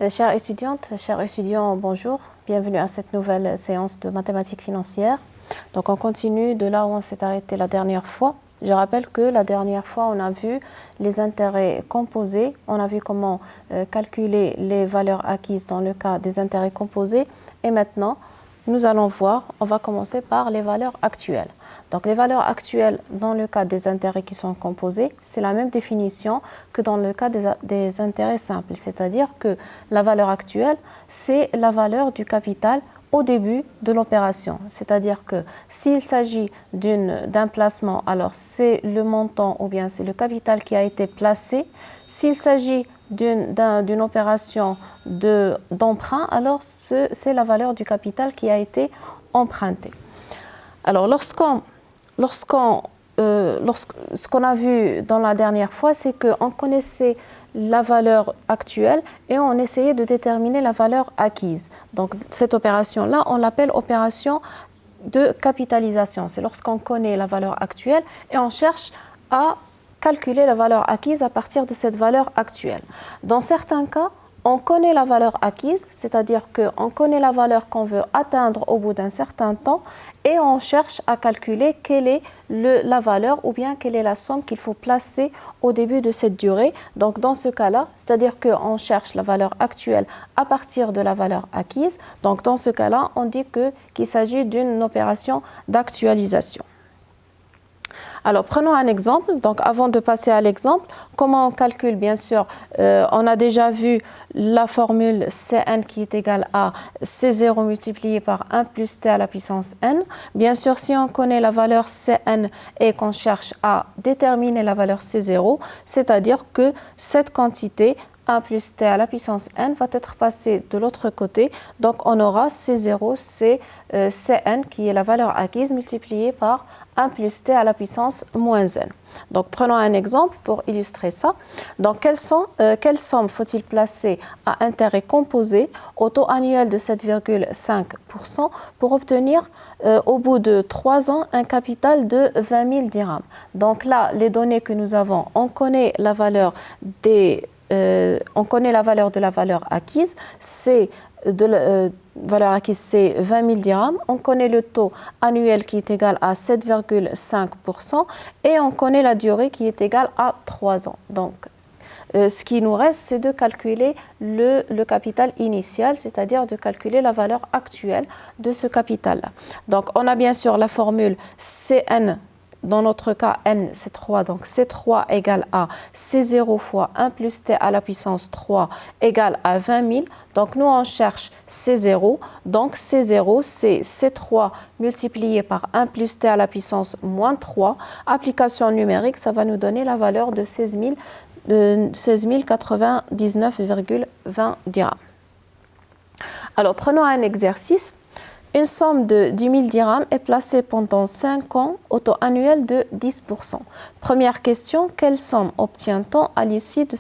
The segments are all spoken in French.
Chères étudiantes, chers étudiants, bonjour. Bienvenue à cette nouvelle séance de mathématiques financières. Donc, on continue de là où on s'est arrêté la dernière fois. Je rappelle que la dernière fois, on a vu les intérêts composés. On a vu comment calculer les valeurs acquises dans le cas des intérêts composés. Et maintenant, nous allons voir, on va commencer par les valeurs actuelles. Donc, les valeurs actuelles dans le cas des intérêts qui sont composés, c'est la même définition que dans le cas des intérêts simples. C'est-à-dire que la valeur actuelle, c'est la valeur du capital au début de l'opération. C'est-à-dire que s'il s'agit d'un placement, alors c'est le montant ou bien c'est le capital qui a été placé. S'il s'agit d'une opération d'emprunt, alors c'est la valeur du capital qui a été emprunté. Alors, ce qu'on a vu dans la dernière fois, c'est qu'on connaissait la valeur actuelle et on essayait de déterminer la valeur acquise. Donc, cette opération-là, on l'appelle opération de capitalisation. C'est lorsqu'on connaît la valeur actuelle et on cherche à calculer la valeur acquise à partir de cette valeur actuelle. Dans certains cas, on connaît la valeur acquise, c'est-à-dire qu'on connaît la valeur qu'on veut atteindre au bout d'un certain temps et on cherche à calculer quelle est la valeur ou bien quelle est la somme qu'il faut placer au début de cette durée. Donc dans ce cas-là, c'est-à-dire qu'on cherche la valeur actuelle à partir de la valeur acquise. Donc dans ce cas-là, on dit qu'il s'agit d'une opération d'actualisation. Alors, prenons un exemple. Donc, avant de passer à l'exemple, comment on calcule, bien sûr, on a déjà vu la formule Cn qui est égale à C0 multiplié par 1 plus t à la puissance n. Bien sûr, si on connaît la valeur Cn et qu'on cherche à déterminer la valeur C0, c'est-à-dire que cette quantité 1 plus t à la puissance n va être passée de l'autre côté. Donc, on aura C0, c'est Cn qui est la valeur acquise multipliée par 1 plus t à la puissance moins n. Donc, prenons un exemple pour illustrer ça. Donc, quelle somme faut-il placer à intérêt composé au taux annuel de 7,5% pour obtenir au bout de 3 ans un capital de 20 000 dirhams. Donc là, les données que nous avons, on connaît la valeur de la valeur acquise, valeur acquise, c'est 20 000 dirhams. On connaît le taux annuel qui est égal à 7,5% et on connaît la durée qui est égale à 3 ans. Donc, ce qui nous reste, c'est de calculer le capital initial, c'est-à-dire de calculer la valeur actuelle de ce capital-là. Donc, on a bien sûr la formule Cn. Dans notre cas, n, c'est 3. Donc, C3 égale à C0 fois 1 plus t à la puissance 3 égale à 20 000. Donc, nous, on cherche C0. Donc, C0, c'est C3 multiplié par 1 plus t à la puissance moins 3. Application numérique, ça va nous donner la valeur de 16 099,20 dirhams. Alors, prenons un exercice. Une somme de 10 000 dirhams est placée pendant 5 ans au taux annuel de 10%. Première question, quelle somme obtient-on à l'issue de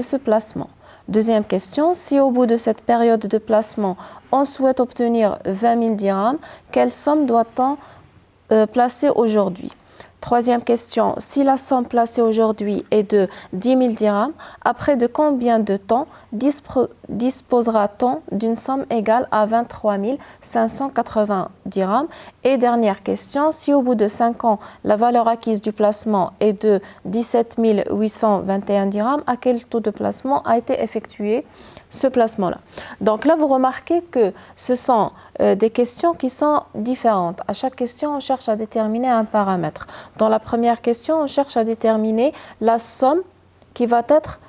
ce placement? Deuxième question, si au bout de cette période de placement, on souhaite obtenir 20 000 dirhams, quelle somme doit-on placer aujourd'hui? Troisième question, si la somme placée aujourd'hui est de 10 000 dirhams, après de combien de temps disposera-t-on d'une somme égale à 23 580 dirhams? Et dernière question, si au bout de 5 ans, la valeur acquise du placement est de 17 821 dirhams, à quel taux de placement a été effectué ce placement-là? Donc là, vous remarquez que ce sont des questions qui sont différentes. À chaque question, on cherche à déterminer un paramètre. Dans la première question, on cherche à déterminer la somme qui va être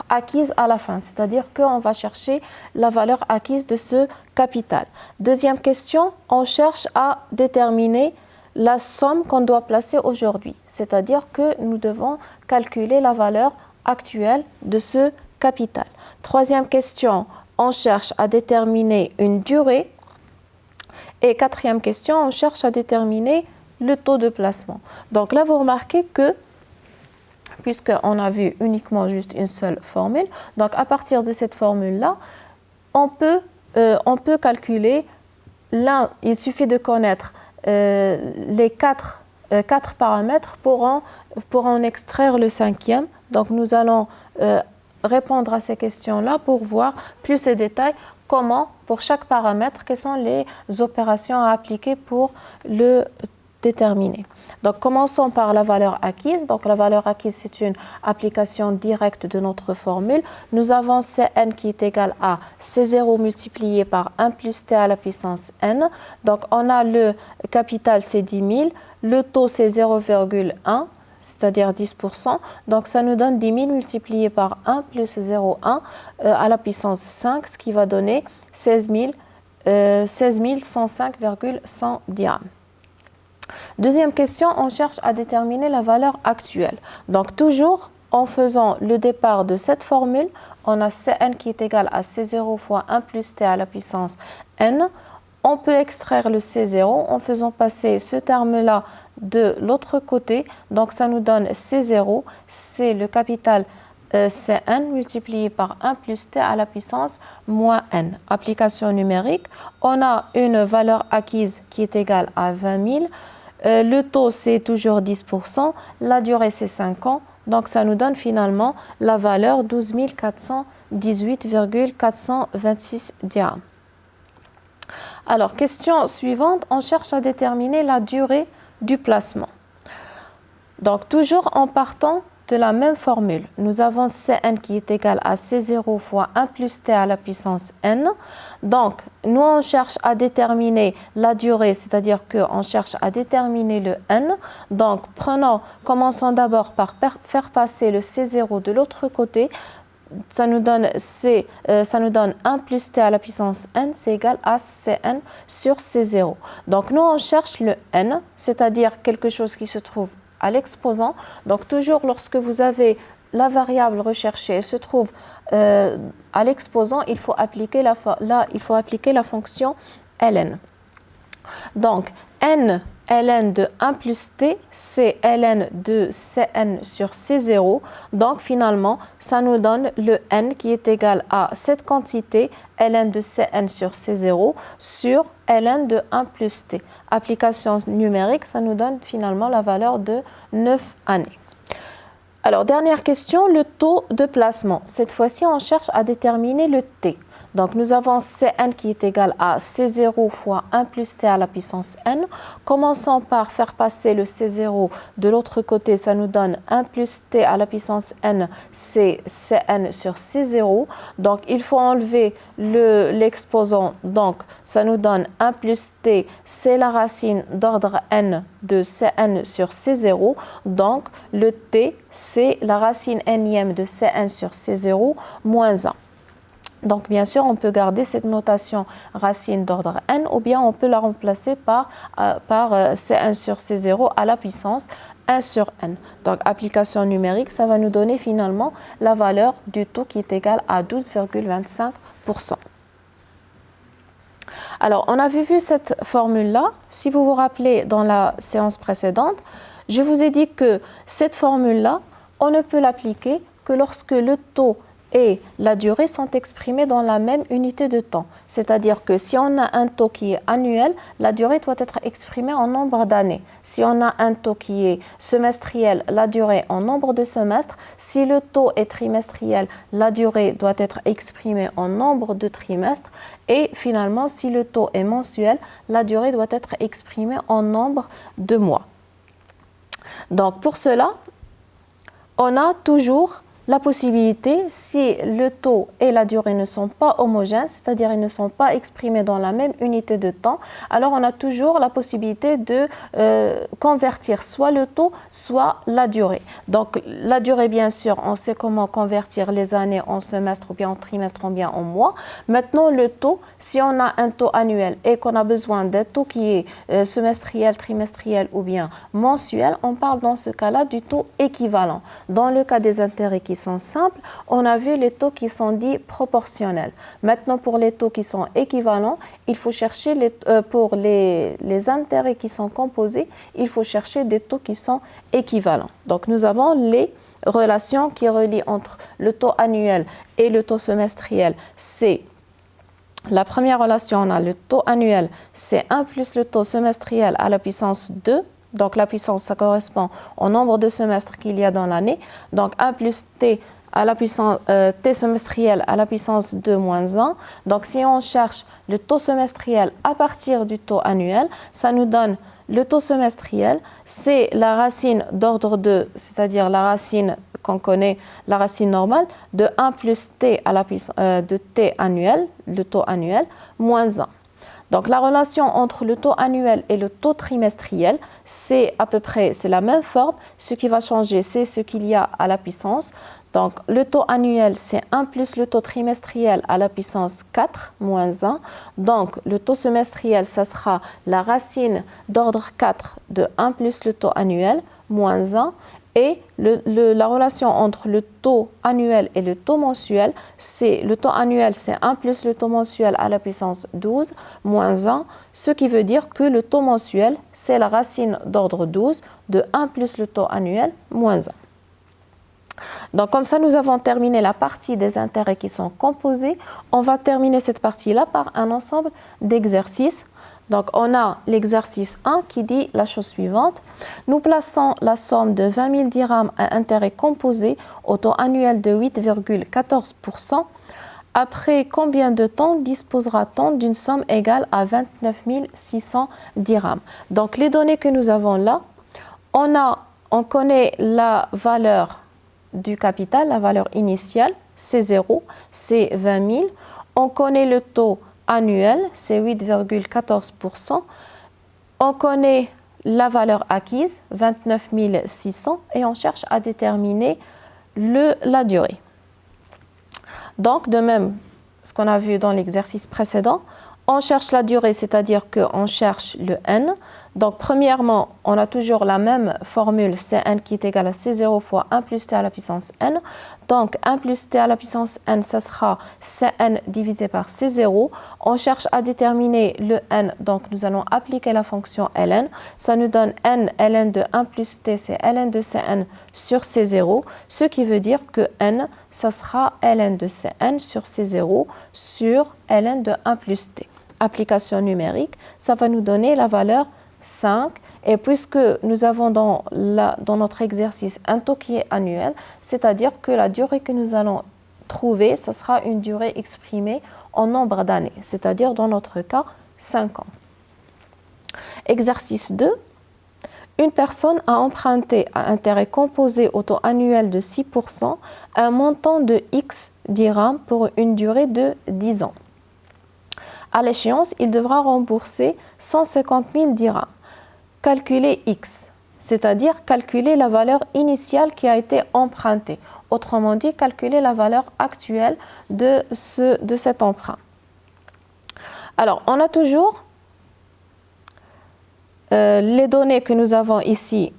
acquise à la fin, c'est-à-dire qu'on va chercher la valeur acquise de ce capital. Deuxième question, on cherche à déterminer la somme qu'on doit placer aujourd'hui, c'est-à-dire que nous devons calculer la valeur actuelle de ce capital. Troisième question, on cherche à déterminer une durée. Et quatrième question, on cherche à déterminer le taux de placement. Donc là, vous remarquez que, puisqu'on a vu uniquement juste une seule formule, donc à partir de cette formule-là, on peut calculer, il suffit de connaître les quatre paramètres pour en extraire le cinquième. Donc nous allons répondre à ces questions-là pour voir plus de détails comment, pour chaque paramètre, quelles sont les opérations à appliquer pour le déterminer. Donc, commençons par la valeur acquise. Donc, la valeur acquise, c'est une application directe de notre formule. Nous avons Cn qui est égal à C0 multiplié par 1 plus T à la puissance n. Donc, on a le capital, c'est 10 000. Le taux, c'est 0,1, c'est-à-dire 10%. Donc, ça nous donne 10 000 multiplié par 1 plus 0,1 à la puissance 5, ce qui va donner 16 105,100 dirhams. Deuxième question, on cherche à déterminer la valeur actuelle. Donc, toujours en faisant le départ de cette formule, on a Cn qui est égal à C0 fois 1 plus T à la puissance n. On peut extraire le C0 en faisant passer ce terme-là de l'autre côté. Donc, ça nous donne C0, c'est le capital Cn multiplié par 1 plus T à la puissance moins n. Application numérique, on a une valeur acquise qui est égale à 20 000. Le taux, c'est toujours 10%. La durée, c'est 5 ans. Donc, ça nous donne finalement la valeur 12 418,426 dirhams. Alors, question suivante, on cherche à déterminer la durée du placement. Donc, toujours en partant de la même formule, nous avons Cn qui est égal à C0 fois 1 plus T à la puissance n. Donc, nous, on cherche à déterminer la durée, c'est-à-dire qu'on cherche à déterminer le n. Donc, commençons d'abord par faire passer le C0 de l'autre côté. Ça nous donne 1 plus T à la puissance n, c'est égal à Cn sur C0. Donc, nous, on cherche le n, c'est-à-dire quelque chose qui se trouve à l'exposant. Donc, toujours lorsque vous avez la variable recherchée se trouve à l'exposant, il faut appliquer la fonction ln. Donc, n ln de 1 plus t, c'est ln de Cn sur C0. Donc, finalement, ça nous donne le n qui est égal à cette quantité, ln de Cn sur C0, sur ln de 1 plus t. Application numérique, ça nous donne finalement la valeur de 9 années. Alors, dernière question, le taux de placement. Cette fois-ci, on cherche à déterminer le t. Donc, nous avons Cn qui est égal à C0 fois 1 plus T à la puissance n. Commençons par faire passer le C0 de l'autre côté. Ça nous donne 1 plus T à la puissance n, c'est Cn sur C0. Donc, il faut enlever l'exposant. Donc, ça nous donne 1 plus T, c'est la racine d'ordre n de Cn sur C0. Donc, le T, c'est la racine nième de Cn sur C0 moins 1. Donc, bien sûr, on peut garder cette notation racine d'ordre n ou bien on peut la remplacer par C1 sur C0 à la puissance 1 sur n. Donc, application numérique, ça va nous donner finalement la valeur du taux qui est égale à 12,25%. Alors, on avait vu cette formule-là. Si vous vous rappelez dans la séance précédente, je vous ai dit que cette formule-là, on ne peut l'appliquer que lorsque le taux et la durée sont exprimées dans la même unité de temps. C'est-à-dire que si on a un taux qui est annuel, la durée doit être exprimée en nombre d'années. Si on a un taux qui est semestriel, la durée en nombre de semestres. Si le taux est trimestriel, la durée doit être exprimée en nombre de trimestres. Et finalement, si le taux est mensuel, la durée doit être exprimée en nombre de mois. Donc, pour cela, on a toujours la possibilité, si le taux et la durée ne sont pas homogènes, c'est-à-dire ils ne sont pas exprimés dans la même unité de temps, alors on a toujours la possibilité de convertir soit le taux, soit la durée. Donc la durée, bien sûr, on sait comment convertir les années en semestre ou bien en trimestre ou bien en mois. Maintenant, le taux, si on a un taux annuel et qu'on a besoin d'un taux qui est semestriel, trimestriel ou bien mensuel, on parle dans ce cas-là du taux équivalent. Dans le cas des intérêts qui sont simples, on a vu les taux qui sont dits proportionnels. Maintenant, pour les taux qui sont équivalents, il faut chercher pour les intérêts qui sont composés, il faut chercher des taux qui sont équivalents. Donc, nous avons les relations qui relient entre le taux annuel et le taux semestriel. C'est la première relation, on a le taux annuel, c'est 1 plus le taux semestriel à la puissance 2. Donc, la puissance, ça correspond au nombre de semestres qu'il y a dans l'année. Donc, 1 plus T à la puissance t semestriel à la puissance 2 moins 1. Donc, si on cherche le taux semestriel à partir du taux annuel, ça nous donne le taux semestriel, c'est la racine d'ordre 2, c'est-à-dire la racine qu'on connaît, la racine normale, de 1 plus t à la puissance de t annuel, le taux annuel, moins 1. Donc, la relation entre le taux annuel et le taux trimestriel, c'est à peu près, c'est la même forme. Ce qui va changer, c'est ce qu'il y a à la puissance. Donc, le taux annuel, c'est 1 plus le taux trimestriel à la puissance 4 moins 1. Donc, le taux semestriel, ça sera la racine d'ordre 4 de 1 plus le taux annuel moins 1. Et la relation entre le taux annuel et le taux mensuel, c'est le taux annuel, c'est 1 plus le taux mensuel à la puissance 12 moins 1, ce qui veut dire que le taux mensuel, c'est la racine d'ordre 12 de 1 plus le taux annuel moins 1. Donc, comme ça, nous avons terminé la partie des intérêts qui sont composés. On va terminer cette partie-là par un ensemble d'exercices. Donc, on a l'exercice 1 qui dit la chose suivante. Nous plaçons la somme de 20 000 dirhams à intérêt composé au taux annuel de 8,14%. Après combien de temps disposera-t-on d'une somme égale à 29 600 dirhams? Donc, les données que nous avons là, on connaît la valeur du capital, la valeur initiale, c'est 0, c'est 20 000. On connaît le taux annuel, c'est 8,14%. On connaît la valeur acquise, 29 600, et on cherche à déterminer la durée. Donc, de même, ce qu'on a vu dans l'exercice précédent, on cherche la durée, c'est-à-dire qu'on cherche le n. Donc, premièrement, on a toujours la même formule Cn qui est égal à C0 fois 1 plus t à la puissance n. Donc, 1 plus t à la puissance n, ça sera Cn divisé par C0. On cherche à déterminer le n, donc nous allons appliquer la fonction ln. Ça nous donne n ln de 1 plus t, c'est ln de Cn sur C0, ce qui veut dire que n, ça sera ln de Cn sur C0 sur ln de 1 plus t. Application numérique, ça va nous donner la valeur 5. Et puisque nous avons dans notre exercice un taux qui est annuel, c'est-à-dire que la durée que nous allons trouver, ce sera une durée exprimée en nombre d'années, c'est-à-dire dans notre cas 5 ans. Exercice 2. Une personne a emprunté à intérêt composé au taux annuel de 6% un montant de X dirhams pour une durée de 10 ans. À l'échéance, il devra rembourser 150 000 dirhams. Calculer X, c'est-à-dire calculer la valeur initiale qui a été empruntée. Autrement dit, calculer la valeur actuelle de cet emprunt. Alors, on a toujours les données que nous avons ici,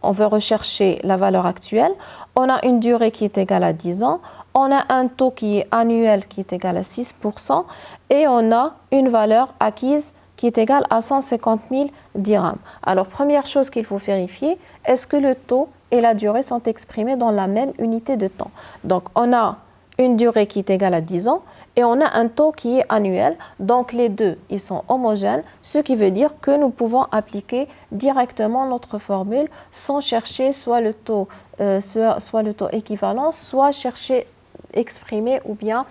on veut rechercher la valeur actuelle. On a une durée qui est égale à 10 ans. On a un taux qui est annuel qui est égal à 6%. Et on a une valeur acquise qui est égale à 150 000 dirhams. Alors, première chose qu'il faut vérifier, est-ce que le taux et la durée sont exprimés dans la même unité de temps? Donc, on a une durée qui est égale à 10 ans et on a un taux qui est annuel. Donc, les deux, ils sont homogènes, ce qui veut dire que nous pouvons appliquer directement notre formule sans chercher soit le taux équivalent, soit chercher exprimer ou bien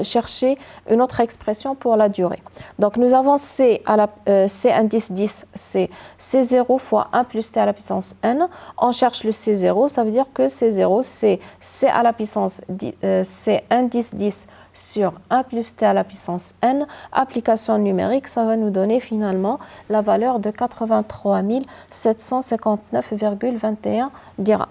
chercher une autre expression pour la durée. Donc, nous avons C indice 10, c'est C0 fois 1 plus T à la puissance N. On cherche le C0, ça veut dire que C0, c'est C à la puissance C indice 10 sur 1 plus T à la puissance N. Application numérique, ça va nous donner finalement la valeur de 83 759,21 dirhams.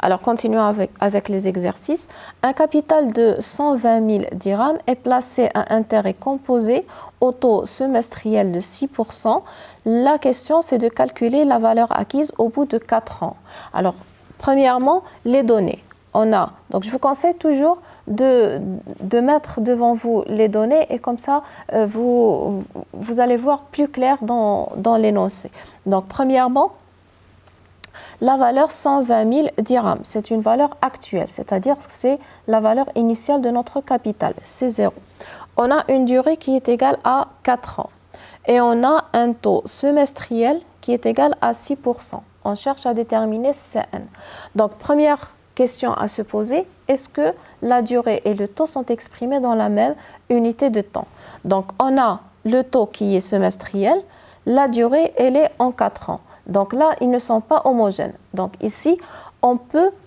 Alors, continuons avec les exercices. Un capital de 120 000 dirhams est placé à intérêt composé au taux semestriel de 6%. La question, c'est de calculer la valeur acquise au bout de 4 ans. Alors, premièrement, les données. Donc, je vous conseille toujours de mettre devant vous les données et comme ça, vous allez voir plus clair dans l'énoncé. Donc, premièrement, la valeur 120 000 dirhams, c'est une valeur actuelle, c'est-à-dire que c'est la valeur initiale de notre capital, c'est 0. On a une durée qui est égale à 4 ans et on a un taux semestriel qui est égal à 6%. On cherche à déterminer Cn. Donc, première question à se poser, est-ce que la durée et le taux sont exprimés dans la même unité de temps? Donc, on a le taux qui est semestriel, la durée, elle est en 4 ans. Donc là, ils ne sont pas homogènes. Donc ici, on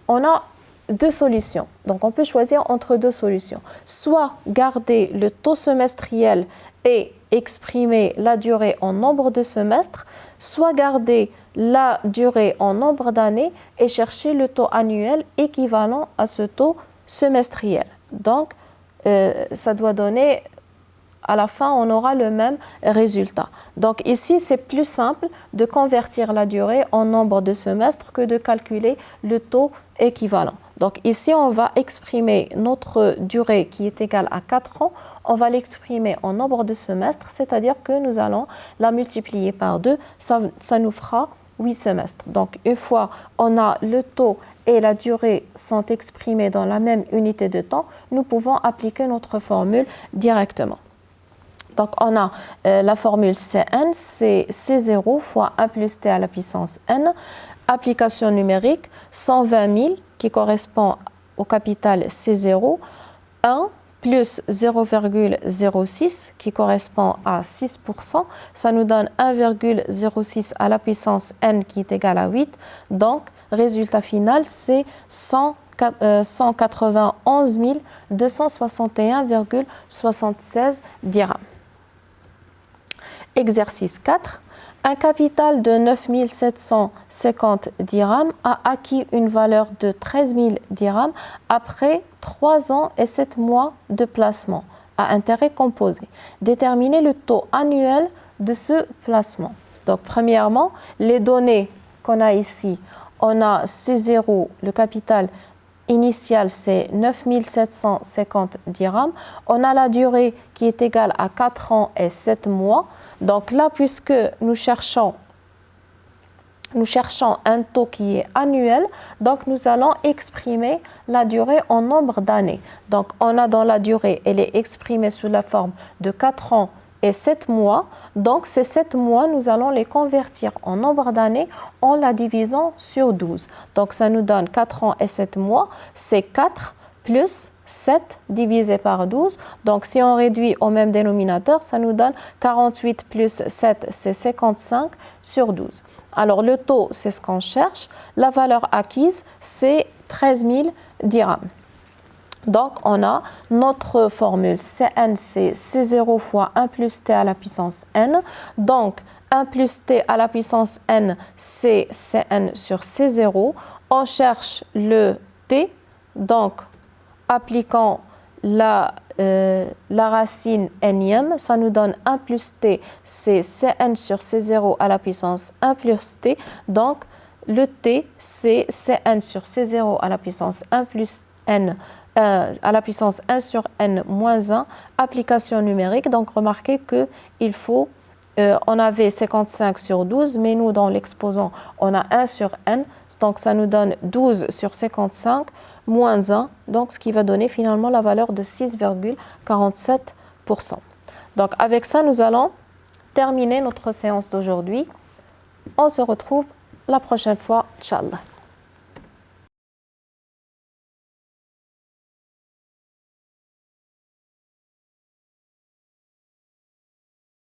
a deux solutions. Donc on peut choisir entre deux solutions. Soit garder le taux semestriel et exprimer la durée en nombre de semestres, soit garder la durée en nombre d'années et chercher le taux annuel équivalent à ce taux semestriel. Donc, ça doit donner, à la fin, on aura le même résultat. Donc ici, c'est plus simple de convertir la durée en nombre de semestres que de calculer le taux équivalent. Donc ici, on va exprimer notre durée qui est égale à 4 ans, on va l'exprimer en nombre de semestres, c'est-à-dire que nous allons la multiplier par 2, ça nous fera 8 semestres. Donc une fois on a le taux et la durée sont exprimés dans la même unité de temps, nous pouvons appliquer notre formule directement. Donc on a la formule Cn, c'est C0 fois 1 plus t à la puissance n, application numérique 120 000 qui correspond au capital C0, 1 plus 0,06 qui correspond à 6%, ça nous donne 1,06 à la puissance n qui est égal à 8. Donc, résultat final, c'est 191 261,76 dirhams. Exercice 4. Un capital de 9 750 dirhams a acquis une valeur de 13 000 dirhams après 3 ans et 7 mois de placement à intérêt composé. Déterminer le taux annuel de ce placement. Donc, premièrement, les données qu'on a ici, on a C0, le capital initial, c'est 9 750 dirhams. On a la durée qui est égale à 4 ans et 7 mois. Donc là, puisque nous cherchons un taux qui est annuel, donc nous allons exprimer la durée en nombre d'années. Donc on a dans la durée, elle est exprimée sous la forme de 4 ans et 7 mois. Donc ces 7 mois, nous allons les convertir en nombre d'années en la divisant sur 12. Donc ça nous donne 4 ans et 7 mois, c'est 4 plus 7 divisé par 12. Donc si on réduit au même dénominateur, ça nous donne 48 plus 7, c'est 55 sur 12. Alors le taux, c'est ce qu'on cherche. La valeur acquise, c'est 13 000 dirhams. Donc, on a notre formule Cn, c'est C0 fois 1 plus t à la puissance n. Donc, 1 plus t à la puissance n, c'est Cn sur C0. On cherche le t. Donc, appliquant la racine nième, ça nous donne 1 plus t, c'est Cn sur C0 à la puissance 1 plus t. Donc, le t, c'est Cn sur C0 à la puissance 1 plus n à la puissance 1 sur n moins 1, application numérique. Donc, remarquez qu'il faut, on avait 55 sur 12, mais nous, dans l'exposant, on a 1 sur n. Donc, ça nous donne 12 sur 55 moins 1, donc ce qui va donner finalement la valeur de 6,47%. Donc, avec ça, nous allons terminer notre séance d'aujourd'hui. On se retrouve la prochaine fois, Inch'Allah.